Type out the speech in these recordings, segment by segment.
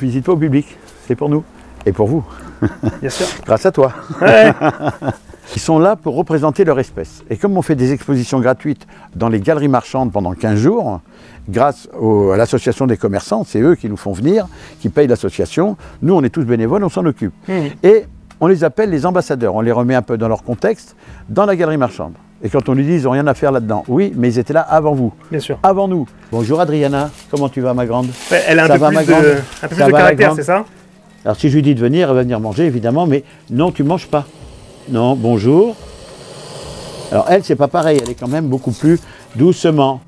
Visite pas au public, c'est pour nous et pour vous. Bien sûr. Grâce à toi. Ouais. Ils sont là pour représenter leur espèce. Et comme on fait des expositions gratuites dans les galeries marchandes pendant 15 jours, grâce à l'association des commerçants, c'est eux qui nous font venir, qui payent l'association. Nous, on est tous bénévoles, on s'en occupe. Et on les appelle les ambassadeurs. On les remet un peu dans leur contexte, dans la galerie marchande. Et quand on lui dit, ils n'ont rien à faire là-dedans. Oui, mais ils étaient là avant vous. Bien sûr. Avant nous. Bonjour Adriana, comment tu vas ma grande? Ouais, elle a un peu plus de caractère, c'est ça? Alors si je lui dis de venir, elle va venir manger évidemment, mais non, tu ne manges pas. Non, bonjour. Alors elle, c'est pas pareil, elle est quand même beaucoup plus doucement.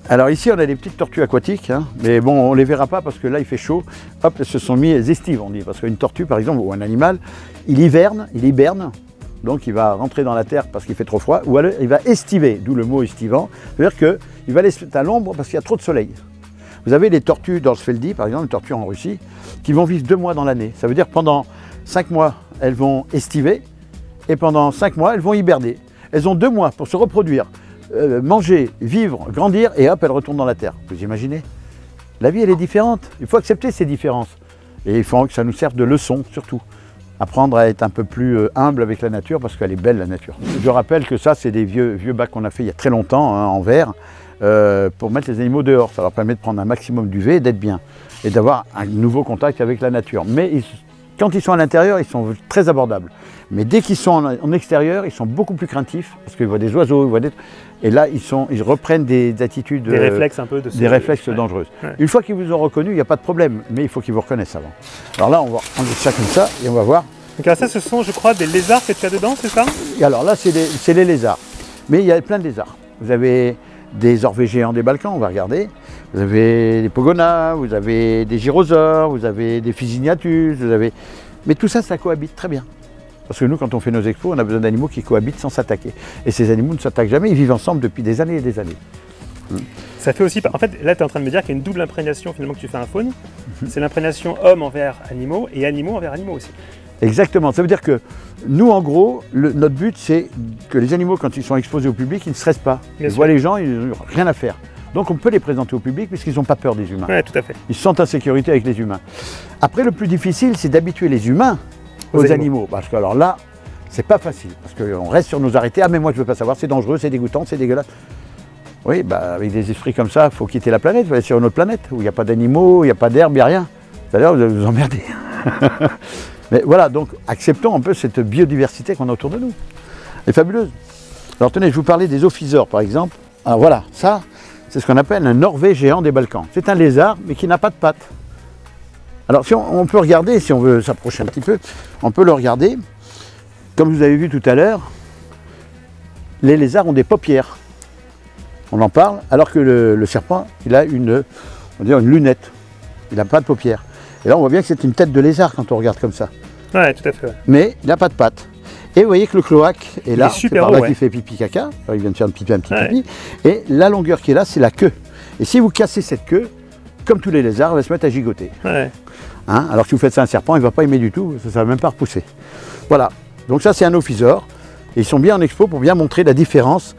Alors ici, on a des petites tortues aquatiques, hein, mais bon, on ne les verra pas parce que là, il fait chaud. Hop, elles se sont mis, elles estivent, on dit, parce qu'une tortue, par exemple, ou un animal, il hiberne, donc il va rentrer dans la terre parce qu'il fait trop froid, ou alors il va estiver, d'où le mot estivant, c'est-à-dire qu'il va laisser à l'ombre parce qu'il y a trop de soleil. Vous avez les tortues d'Orsfeldi, par exemple, les tortues en Russie, qui vont vivre 2 mois dans l'année. Ça veut dire que pendant 5 mois, elles vont estiver, et pendant 5 mois, elles vont hiberner. Elles ont 2 mois pour se reproduire, manger, vivre, grandir, et hop, elles retournent dans la terre. Vous imaginez? La vie, elle est différente. Il faut accepter ces différences. Et il faut que ça nous serve de leçon, surtout. Apprendre à être un peu plus humble avec la nature, parce qu'elle est belle, la nature. Je rappelle que ça, c'est des vieux bacs qu'on a fait il y a très longtemps, hein, en verre, pour mettre les animaux dehors. Ça leur permet de prendre un maximum d'UV et d'être bien. Et d'avoir un nouveau contact avec la nature. Mais quand ils sont à l'intérieur, ils sont très abordables. Mais dès qu'ils sont en extérieur, ils sont beaucoup plus craintifs, parce qu'ils voient des oiseaux, ils voient des... Et là, ils reprennent des attitudes... Des réflexes un peu de... Des réflexes dangereuses. Ouais. Une fois qu'ils vous ont reconnu, il n'y a pas de problème, mais il faut qu'ils vous reconnaissent avant. Alors là, on va enlever ça comme ça, et on va voir. Donc ça, ce sont, je crois, des lézards que tu as dedans, c'est ça? Et alors là, c'est les lézards. Mais il y a plein de lézards. Vous avez des orvets géants des Balkans, on va regarder. Vous avez des pogonas, vous avez des gyrosaures, vous avez des physignatus, vous avez... Mais tout ça, ça cohabite très bien. Parce que nous, quand on fait nos expos, on a besoin d'animaux qui cohabitent sans s'attaquer. Et ces animaux ne s'attaquent jamais, ils vivent ensemble depuis des années et des années. Ça fait aussi... En fait, là, tu es en train de me dire qu'il y a une double imprégnation finalement que tu fais un faune. C'est l'imprégnation homme envers animaux et animaux envers animaux aussi. Exactement. Ça veut dire que nous, en gros, notre but, c'est que les animaux, quand ils sont exposés au public, ils ne stressent pas. Ils voient les gens, ils n'ont rien à faire. Donc on peut les présenter au public puisqu'ils n'ont pas peur des humains. Oui, tout à fait. Ils se sentent en sécurité avec les humains. Après, le plus difficile, c'est d'habituer les humains aux animaux. Parce que alors là, c'est pas facile. Parce qu'on reste sur nos arrêtés. Ah mais moi je veux pas savoir, c'est dangereux, c'est dégoûtant, c'est dégueulasse. Oui, bah, avec des esprits comme ça, il faut quitter la planète, il faut aller sur une autre planète, où il n'y a pas d'animaux, il n'y a pas d'herbe, il n'y a rien. C'est-à-dire, vous allez vous emmerder. Mais voilà, donc acceptons un peu cette biodiversité qu'on a autour de nous. Elle est fabuleuse. Alors tenez, je vous parlais des ophysores par exemple. Alors voilà, ça, c'est ce qu'on appelle un orvet géant des Balkans. C'est un lézard, mais qui n'a pas de pattes. Alors si on peut regarder, si on veut s'approcher un petit peu, on peut le regarder. Comme vous avez vu tout à l'heure, les lézards ont des paupières. On en parle, alors que le serpent, il a une lunette. Il n'a pas de paupières. Et là, on voit bien que c'est une tête de lézard quand on regarde comme ça. Ouais, tout à fait. Ouais. Mais il n'a pas de pattes. Et vous voyez que le cloaque est là, c'est par là qu'il fait pipi-caca. Alors, il vient de faire un petit pipi. Et la longueur qui est là, c'est la queue. Et si vous cassez cette queue, comme tous les lézards, il va se mettre à gigoter. Ouais. Hein, alors si vous faites ça à un serpent, il ne va pas aimer du tout, ça ne va même pas repousser. Voilà, donc ça c'est un ophysore. Et ils sont bien en expo pour bien montrer la différence.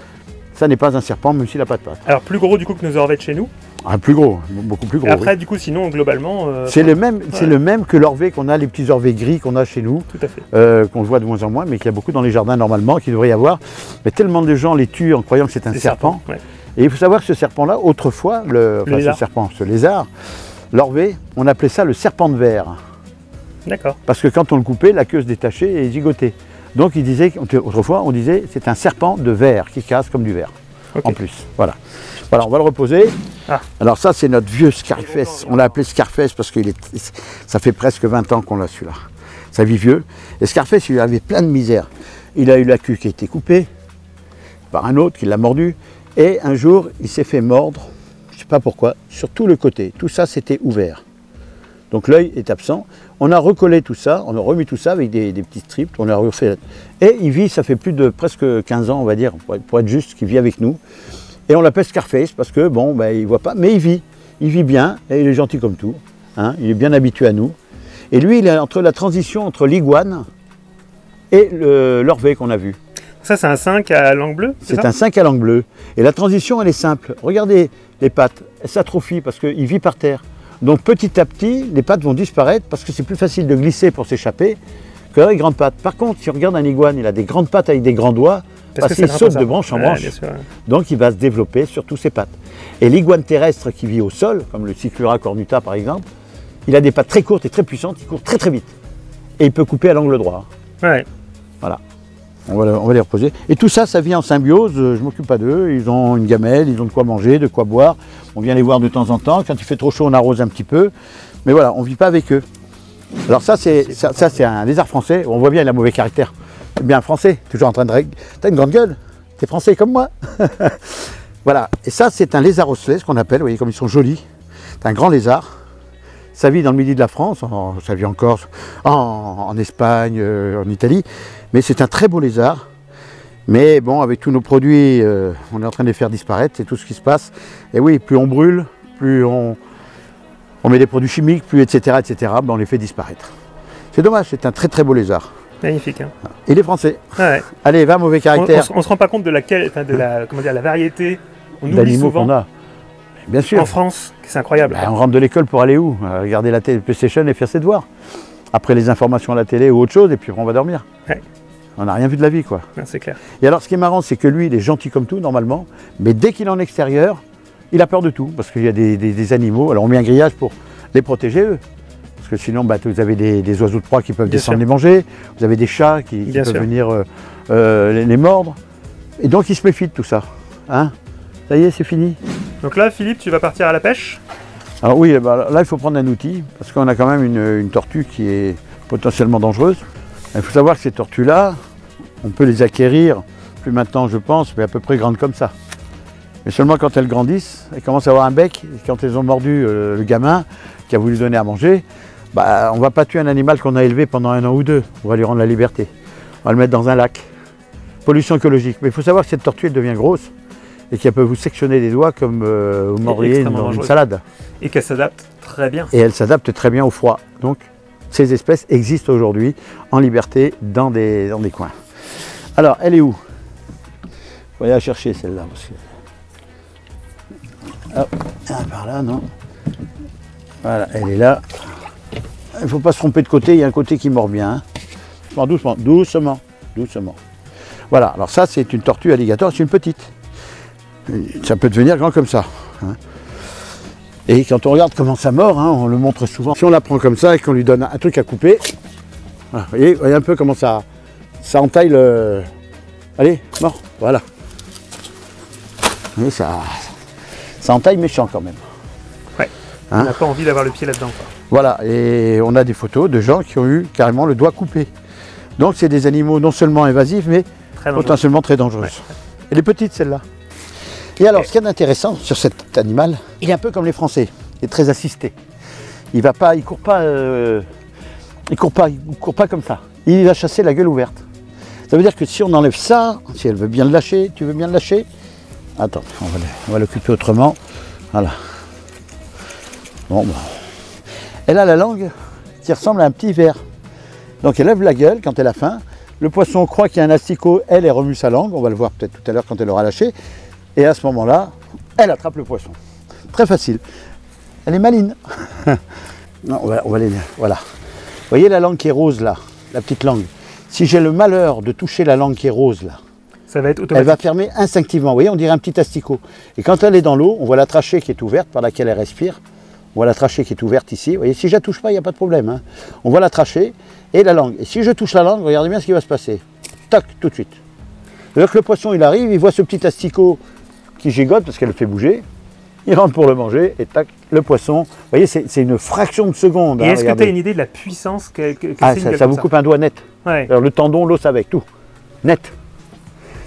Ça n'est pas un serpent, même s'il n'a pas de pattes. Alors plus gros du coup que nos orvets de chez nous? Ah, plus gros, beaucoup plus gros. Et après oui. du coup sinon globalement... c'est le même que l'orvet qu'on a, les petits orvets gris qu'on a chez nous. Tout à fait. Qu'on voit de moins en moins, mais qu'il y a beaucoup dans les jardins normalement, qu'il devrait y avoir. Mais tellement de gens les tuent en croyant que c'est un serpent. Ouais. Et il faut savoir que ce serpent-là, autrefois, ce lézard, l'orvet, on appelait ça le serpent de verre. D'accord. Parce que quand on le coupait, la queue se détachait et gigotait. Donc il disait, autrefois, on disait c'est un serpent de verre qui casse comme du verre. Okay. En plus, voilà. Voilà, on va le reposer. Ah. Alors ça, c'est notre vieux Scarface. On l'a appelé Scarface parce que ça fait presque 20 ans qu'on l'a celui-là. Ça vit vieux. Et Scarface, il avait plein de misère. Il a eu la queue qui a été coupée par un autre qui l'a mordu. Et un jour, il s'est fait mordre, je ne sais pas pourquoi, sur tout le côté. Tout ça, c'était ouvert. Donc l'œil est absent. On a recollé tout ça, on a remis tout ça avec des petits strips, on a refait. Et il vit, ça fait plus de presque 15 ans, on va dire, pour être juste, qu'il vit avec nous. Et on l'appelle Scarface parce que, bon, ben, il ne voit pas, mais il vit bien, et il est gentil comme tout. Hein, il est bien habitué à nous. Et lui, il est entre la transition entre l'iguane et l'orvet qu'on a vu. Ça, c'est un 5 à langue bleue, C'est un 5 à langue bleue. Et la transition, elle est simple. Regardez les pattes, elles s'atrophient parce qu'il vit par terre. Donc petit à petit, les pattes vont disparaître parce que c'est plus facile de glisser pour s'échapper que dans les grandes pattes. Par contre, si on regarde un iguane, il a des grandes pattes avec des grands doigts parce qu'il saute de branche en branche. Donc il va se développer sur tous ses pattes. Et l'iguane terrestre qui vit au sol, comme le Cyclura cornuta par exemple, il a des pattes très courtes et très puissantes, il court très très vite. Et il peut couper à l'angle droit. Ouais. Voilà. On va les reposer. Et tout ça, ça vit en symbiose. Je ne m'occupe pas d'eux. Ils ont une gamelle, ils ont de quoi manger, de quoi boire. On vient les voir de temps en temps. Quand il fait trop chaud, on arrose un petit peu. Mais voilà, on ne vit pas avec eux. Alors ça, c'est un lézard français. On voit bien, il a mauvais caractère. C'est bien français, toujours en train de... T'as une grande gueule. T'es français comme moi. Voilà. Et ça, c'est un lézard osselet, ce qu'on appelle. Vous voyez comme ils sont jolis. C'est un grand lézard. Ça vit dans le midi de la France. Ça vit en Corse, en Espagne, en Italie. Mais c'est un très beau lézard. Mais bon, avec tous nos produits, on est en train de les faire disparaître. C'est tout ce qui se passe. Et oui, plus on brûle, plus on met des produits chimiques, plus etc. Ben on les fait disparaître. C'est dommage, c'est un très très beau lézard. Magnifique. Hein. Il est français. Ouais. Allez, va, mauvais caractère. On se rend pas compte de la variété. On oublie d'animaux souvent. qu'on a. Bien sûr. En France, c'est incroyable. Ben, on rentre de l'école pour aller où? Regarder la télé, PlayStation et faire ses devoirs. Après les informations à la télé ou autre chose, et puis on va dormir. Ouais. On n'a rien vu de la vie, quoi. C'est clair. Et alors, ce qui est marrant, c'est que lui, il est gentil comme tout, normalement, mais dès qu'il est en extérieur, il a peur de tout, parce qu'il y a des animaux. Alors, on met un grillage pour les protéger, eux. Parce que sinon, bah, vous avez des oiseaux de proie qui peuvent descendre les manger, vous avez des chats qui peuvent venir les mordre. Et donc, il se méfie de tout ça. Hein? Ça y est, c'est fini. Donc là, Philippe, tu vas partir à la pêche? Alors oui, bah, là, il faut prendre un outil, parce qu'on a quand même une tortue qui est potentiellement dangereuse. Il faut savoir que ces tortues-là, on peut les acquérir, plus maintenant je pense, mais à peu près grandes comme ça. Mais seulement quand elles grandissent, elles commencent à avoir un bec, et quand elles ont mordu le gamin qui a voulu donner à manger, bah, on ne va pas tuer un animal qu'on a élevé pendant 1 an ou 2, on va lui rendre la liberté. On va le mettre dans un lac. Pollution écologique. Mais il faut savoir que cette tortue, elle devient grosse et qu'elle peut vous sectionner les doigts comme vous mordriez dans une salade. Et qu'elle s'adapte très bien. Et elle s'adapte très bien au froid. Donc, ces espèces existent aujourd'hui en liberté dans des coins. Alors, elle est où? Il faut aller la chercher celle-là. Hop, par là, non? Voilà, elle est là. Il ne faut pas se tromper de côté, il y a un côté qui mord bien. Hein. Doucement, doucement, doucement. Voilà, alors ça c'est une tortue alligator, c'est une petite. Ça peut devenir grand comme ça. Hein. Et quand on regarde comment ça mord, hein, on le montre souvent. Si on la prend comme ça et qu'on lui donne un truc à couper, voilà, vous voyez un peu comment ça entaille le... Allez, mort, voilà. Vous voyez, ça entaille méchant quand même. Ouais, hein? On n'a pas envie d'avoir le pied là-dedans. Voilà, et on a des photos de gens qui ont eu carrément le doigt coupé. Donc c'est des animaux non seulement invasifs, mais potentiellement très dangereuses. Ouais. Elle est petite celle-là. Et alors, ce qui est intéressant sur cet animal, il est un peu comme les Français, il est très assisté. Il court pas comme ça. Il va chasser la gueule ouverte. Ça veut dire que si on enlève ça, si elle veut bien le lâcher, tu veux bien le lâcher? Attends, on va l'occuper autrement. Voilà. Bon, bah. Elle a la langue qui ressemble à un petit verre. Donc elle lève la gueule quand elle a faim. Le poisson croit qu'il y a un asticot, elle remue sa langue. On va le voir peut-être tout à l'heure quand elle aura lâché. Et à ce moment-là, elle attrape le poisson. Très facile. Elle est maline. Non, on va les... Voilà. Vous voyez la langue qui est rose là, la petite langue. Si j'ai le malheur de toucher la langue qui est rose là, ça va être automatique. Elle va fermer instinctivement. Vous voyez, on dirait un petit asticot. Et quand elle est dans l'eau, on voit la trachée qui est ouverte par laquelle elle respire. On voit la trachée qui est ouverte ici. Vous voyez, si je ne la touche pas, il n'y a pas de problème. Hein. On voit la trachée et la langue. Et si je touche la langue, regardez bien ce qui va se passer. Tac, tout de suite. C'est-à-dire que le poisson, il arrive, il voit ce petit asticot qui gigote parce qu'elle le fait bouger. Il rentre pour le manger et tac, le poisson. Vous voyez, c'est une fraction de seconde. Et est-ce que tu as une idée de la puissance que ça vous coupe un doigt net. Ouais. Alors, le tendon, l'os avec, tout. Net.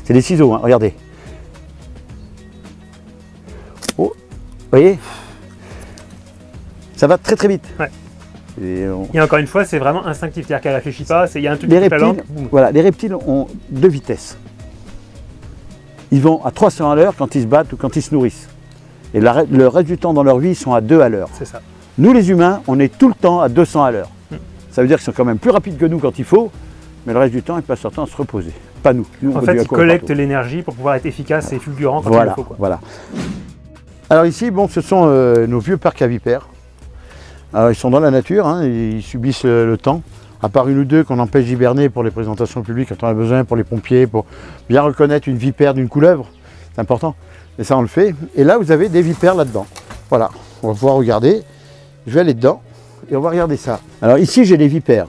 C'est des ciseaux, hein, regardez. Oh, vous voyez? Ça va très très vite. Ouais. Et encore une fois, c'est vraiment instinctif, c'est-à-dire qu'elle ne réfléchit pas, il y a un truc les qui reptiles, langue. Voilà, les reptiles ont 2 vitesses. Ils vont à 300 à l'heure quand ils se battent ou quand ils se nourrissent. Et le reste du temps dans leur vie, ils sont à 2 à l'heure. C'est ça. Nous les humains, on est tout le temps à 200 à l'heure. Ça veut dire qu'ils sont quand même plus rapides que nous quand il faut, mais le reste du temps, ils passent leur temps à se reposer. pas nous. Nous, on En veut fait, du ils aqua collectent partout. l'énergie pour pouvoir être efficace et fulgurant quand il Voilà, le faut, quoi. voilà. Alors ici, bon, ce sont nos vieux parcs avipères. Alors, ils sont dans la nature, hein, ils subissent le temps. À part une ou deux qu'on empêche d'hiberner pour les présentations publiques quand on a besoin, pour les pompiers, pour bien reconnaître une vipère d'une couleuvre. C'est important. Et ça, on le fait. Et là, vous avez des vipères là-dedans. Voilà, on va pouvoir regarder. Je vais aller dedans et on va regarder ça. Alors ici, j'ai des vipères.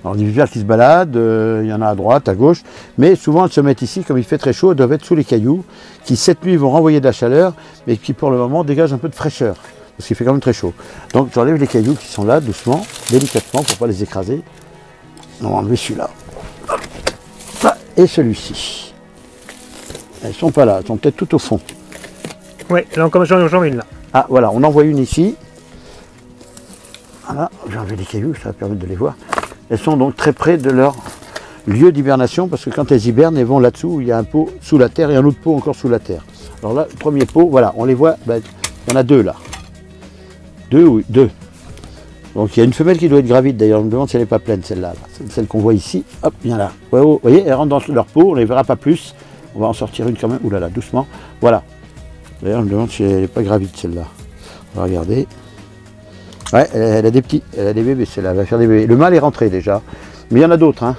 Alors des vipères qui se baladent, il y en a à droite, à gauche. Mais souvent, elles se mettent ici, comme il fait très chaud, elles doivent être sous les cailloux, qui cette nuit vont renvoyer de la chaleur, mais qui pour le moment dégagent un peu de fraîcheur. Parce qu'il fait quand même très chaud. Donc j'enlève les cailloux qui sont là, doucement, délicatement, pour ne pas les écraser. On va enlever celui-là. Et celui-ci. Elles ne sont pas là, elles sont peut-être tout au fond. Oui, là encore, j'en mets une là. Ah voilà, on en voit une ici. Voilà, j'ai enlevé les cailloux, ça va permettre de les voir. Elles sont donc très près de leur lieu d'hibernation, parce que quand elles hibernent, elles vont là-dessous, il y a un pot sous la terre et un autre pot encore sous la terre. Alors là, le premier pot, voilà, on les voit, ben, il y en a deux là. Deux. Donc il y a une femelle qui doit être gravide d'ailleurs, je me demande si elle n'est pas pleine celle-là. C'est celle qu'on voit ici, hop, bien là. Ouais, vous voyez, elles rentrent dans leur pot, on ne les verra pas plus. On va en sortir une quand même, oulala, doucement. Voilà. D'ailleurs, je me demande si elle n'est pas gravide celle-là. On va regarder. Ouais, elle a des petits, elle a des bébés celle-là, elle va faire des bébés. Le mâle est rentré déjà, mais il y en a d'autres. Hein.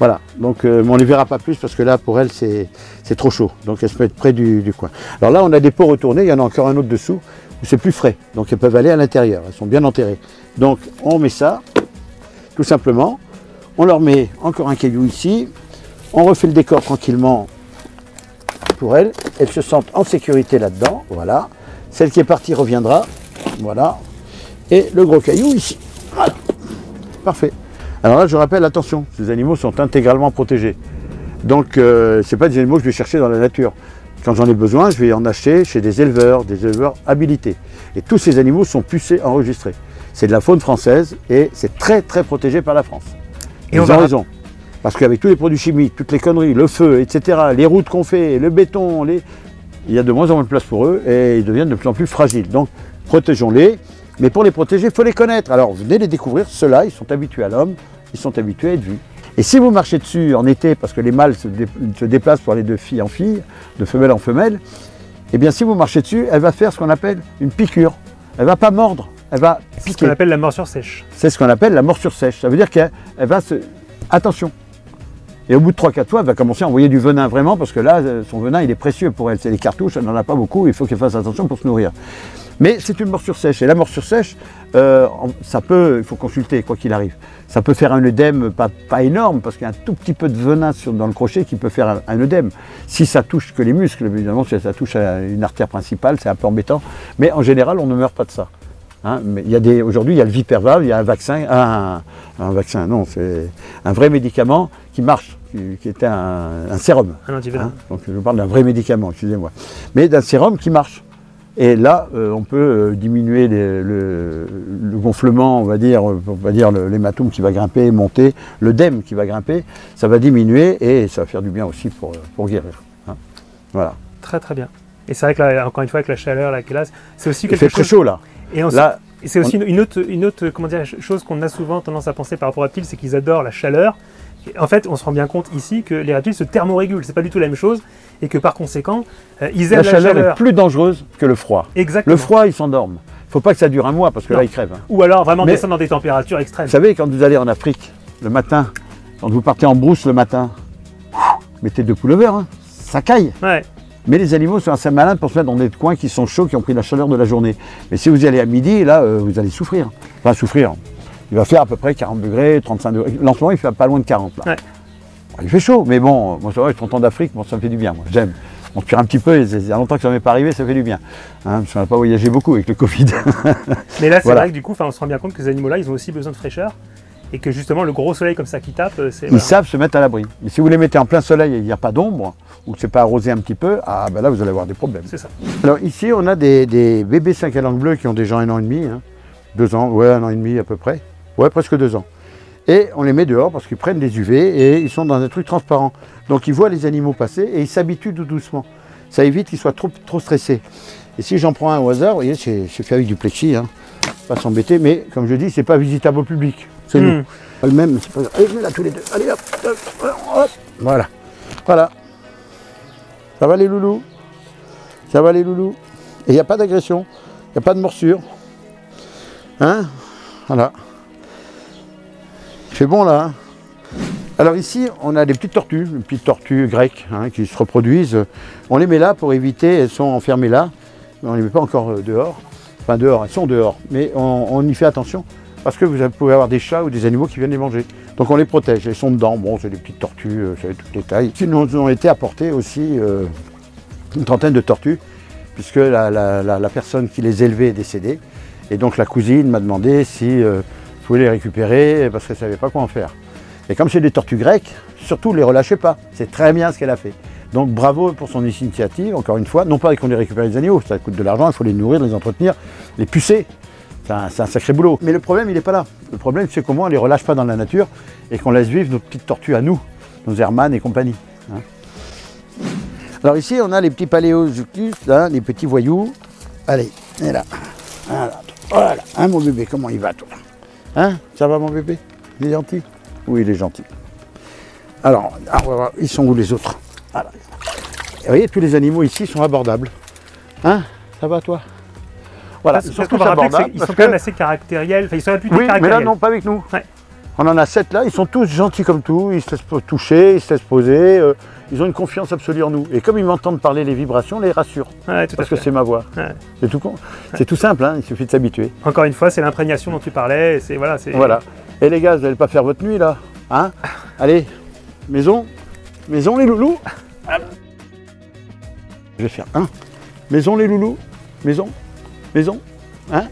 Voilà, donc mais on ne les verra pas plus parce que là, pour elle, c'est trop chaud. Donc elles se mettent près du coin. Alors là, on a des pots retournés, il y en a encore un autre dessous. C'est plus frais, donc elles peuvent aller à l'intérieur, elles sont bien enterrées. Donc on met ça, tout simplement, on leur met encore un caillou ici, on refait le décor tranquillement pour elles se sentent en sécurité là-dedans, voilà. Celle qui est partie reviendra, voilà. Et le gros caillou ici, voilà. Parfait. Alors là, je rappelle, attention, ces animaux sont intégralement protégés. Donc ce n'est pas des animaux que je vais chercher dans la nature. Quand j'en ai besoin, je vais en acheter chez des éleveurs habilités. Et tous ces animaux sont pucés, enregistrés. C'est de la faune française et c'est très très protégé par la France. Et ils ont raison. Parce qu'avec tous les produits chimiques, toutes les conneries, le feu, etc., les routes qu'on fait, le béton, il y a de moins en moins de place pour eux et ils deviennent de plus en plus fragiles. Donc protégeons-les, mais pour les protéger, il faut les connaître. Alors venez les découvrir, ceux-là, ils sont habitués à l'homme, ils sont habitués à être vus. Et si vous marchez dessus en été, parce que les mâles se déplacent pour aller de fille en fille, de femelle en femelle, eh bien si vous marchez dessus, elle va faire ce qu'on appelle une piqûre. Elle ne va pas mordre, elle va piquer. C'est ce qu'on appelle la morsure sèche. C'est ce qu'on appelle la morsure sèche. Ça veut dire qu'elle va se... Attention. Et au bout de 3-4 fois, elle va commencer à envoyer du venin vraiment, parce que là, son venin, il est précieux pour elle. C'est les cartouches, elle n'en a pas beaucoup, il faut qu'elle fasse attention pour se nourrir. Mais c'est une morsure sèche. Et la morsure sèche, ça peut, il faut consulter quoi qu'il arrive. Ça peut faire un œdème pas énorme, parce qu'il y a un tout petit peu de venin dans le crochet qui peut faire un œdème. Si ça touche que les muscles, évidemment, si ça touche à une artère principale, c'est un peu embêtant. Mais en général, on ne meurt pas de ça. Hein, mais aujourd'hui, il y a le Viperval, il y a un vaccin, un vaccin, non, c'est un vrai médicament qui marche, qui était un sérum. Un antivenin. Hein, donc je parle d'un vrai médicament, excusez-moi. Mais d'un sérum qui marche. Et là, on peut diminuer le gonflement, on va dire l'hématome qui va grimper, monter, l'œdème qui va grimper, ça va diminuer et ça va faire du bien aussi pour guérir. Hein. Voilà. Très très bien. Et c'est vrai que là, encore une fois, avec la chaleur là, c'est aussi quelque chose... Il fait très chaud là. Et c'est aussi une autre comment dire, chose qu'on a souvent tendance à penser par rapport aux reptiles, c'est qu'ils adorent la chaleur. En fait, on se rend bien compte ici que les reptiles se thermorégulent, c'est pas du tout la même chose, et que par conséquent, ils aiment la chaleur. La chaleur est plus dangereuse que le froid. Exactement. Le froid, ils s'endorment. Il ne faut pas que ça dure un mois, parce que là, ils crèvent. Hein. Ou alors vraiment descendre dans des températures extrêmes. Vous savez, quand vous allez en Afrique, le matin, quand vous partez en brousse le matin, mettez 2 pullovers, hein, ça caille. Ouais. Mais les animaux sont assez malins pour se mettre dans des coins qui sont chauds, qui ont pris la chaleur de la journée. Mais si vous y allez à midi, là, vous allez souffrir. Enfin, souffrir. Il va faire à peu près 40 degrés, 35 degrés. En ce moment, il fait pas loin de 40. Là. Ouais. Il fait chaud, mais bon, moi, c'est vrai, 30 ans d'Afrique, bon, ça me fait du bien. Moi, j'aime. On tire un petit peu, il y a longtemps que ça ne m'est pas arrivé, ça fait du bien. Hein, parce qu'on n'a pas voyagé beaucoup avec le Covid. Mais là, c'est vrai que du coup, on se rend bien compte que ces animaux-là, ils ont aussi besoin de fraîcheur. Et que justement, le gros soleil comme ça qui tape, c'est... Ils savent se mettre à l'abri. Mais si vous les mettez en plein soleil et il n'y a pas d'ombre, ou que ce n'est pas arrosé un petit peu, ah ben là, vous allez avoir des problèmes. C'est ça. Alors ici, on a des bébés 5 à langue bleue qui ont déjà 1 an et demi. Hein. 2 ans, ouais, 1 an et demi à peu près. Ouais, presque 2 ans. Et on les met dehors parce qu'ils prennent des UV et ils sont dans un truc transparent. Donc ils voient les animaux passer et ils s'habituent tout doucement. Ça évite qu'ils soient trop stressés. Et si j'en prends un au hasard, vous voyez, c'est fait avec du plexi, hein. Pas s'embêter, mais comme je dis, c'est pas visitable au public. C'est nous. Le même, c'est pas grave. Allez, mets-la tous les deux. Allez, hop, hop, hop. Voilà. Voilà. Ça va les loulous? Ça va les loulous? Et il n'y a pas d'agression, il n'y a pas de morsure. Hein? Voilà. Il fait bon là. Hein. Alors ici, on a des petites tortues grecques hein, qui se reproduisent. On les met là pour éviter, elles sont enfermées là. Mais on ne les met pas encore dehors. Enfin dehors, elles sont dehors. Mais on y fait attention parce que vous pouvez avoir des chats ou des animaux qui viennent les manger. Donc on les protège, elles sont dedans. Bon, c'est des petites tortues, c'est toutes les tailles. Ils nous ont été apportés aussi une trentaine de tortues, puisque la personne qui les élevait est décédée. Et donc la cousine m'a demandé si je pouvais les récupérer parce qu'elle ne savait pas quoi en faire. Et comme c'est des tortues grecques, surtout ne les relâchez pas. C'est très bien ce qu'elle a fait. Donc bravo pour son initiative, encore une fois. Non pas qu'on les récupère les animaux, ça coûte de l'argent, il faut les nourrir, les entretenir, les pucer. C'est un sacré boulot. Mais le problème, il n'est pas là. Le problème, c'est comment on ne les relâche pas dans la nature et qu'on laisse vivre nos petites tortues à nous, nos Hermann et compagnie. Hein. Alors ici, on a les petits paléozucus, là, les petits voyous. Allez, et là. Voilà. Hein, mon bébé, comment il va, toi? Hein? Ça va, mon bébé? Il est gentil? Oui, il est gentil. Alors, on va voir, ils sont où les autres? Voilà. Et vous voyez, tous les animaux ici sont abordables. Hein? Ça va, toi? Voilà, ils sont tous abordables. Ils sont quand même assez caractériels. Enfin, ils sont réputés caractériels. Mais là, non, pas avec nous. Ouais. On en a 7 là, ils sont tous gentils comme tout, ils se laissent toucher, ils se laissent poser, ils ont une confiance absolue en nous. Et comme ils m'entendent parler les vibrations, on les rassure. Ouais, parce que c'est ma voix. Ouais. C'est tout con. C'est tout simple, hein, il suffit de s'habituer. Encore une fois, c'est l'imprégnation dont tu parlais. Voilà. Et les gars, vous n'allez pas faire votre nuit là, hein? Allez, maison les loulous. Je vais faire un. Maison les loulous, maison, hein?